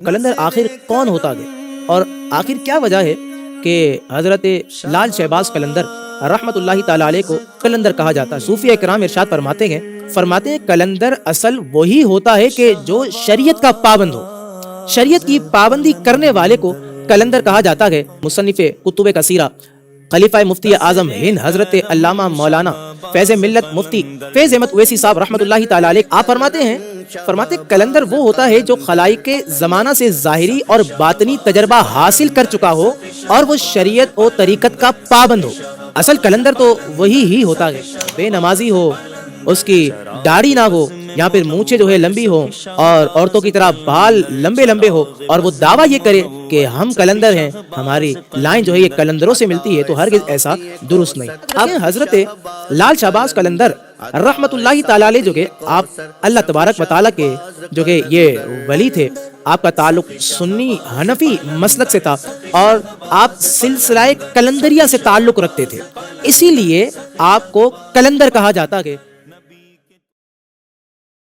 کلندر آخر کون ہوتا ہے اور آخر کیا وجہ ہے کہ حضرت لال شہباز قلندر رحمت اللہ تعالیٰ علیہ کو کلندر کہا جاتا ہے؟ صوفیہ کرام ارشاد فرماتے ہیں کلندر اصل وہی ہوتا ہے کہ جو شریعت کا پابند ہو، شریعت کی پابندی کرنے والے کو کلندر کہا جاتا ہے۔ مصنف کتب کثیرہ خلیفہ مفتی اعظم ہند حضرت علامہ مولانا فیض ملت مفتی فیض احمد اویسی صاحب رحمۃ اللہ تعالیٰ علیہ آپ فرماتے کلندر وہ ہوتا ہے جو خلائق کے زمانہ سے ظاہری اور باطنی تجربہ حاصل کر چکا ہو اور وہ شریعت و طریقت کا پابند ہو۔ اصل کلندر تو وہی ہی ہوتا ہے، بے نمازی ہو، اس کی داڑھی نہ ہو یا پھر مونچھیں جو ہے لمبی ہو اور عورتوں کی طرح بال لمبے لمبے ہو اور وہ دعویٰ یہ کرے کہ ہم کلندر ہیں، ہماری لائن جو ہے یہ کلندروں سے ملتی ہے، تو ہرگز ایسا درست نہیں۔ اب حضرت لال شہباز قلندر رحمت اللہ تعالیٰ علیہ جو کہ آپ اللہ تبارک و تعالیٰ کے جو کہ یہ ولی تھے، آپ کا تعلق سنی حنفی مسلک سے تھا اور آپ سلسلہ کلندریہ سے تعلق رکھتے تھے، اسی لیے آپ کو کلندر کہا جاتا ہے۔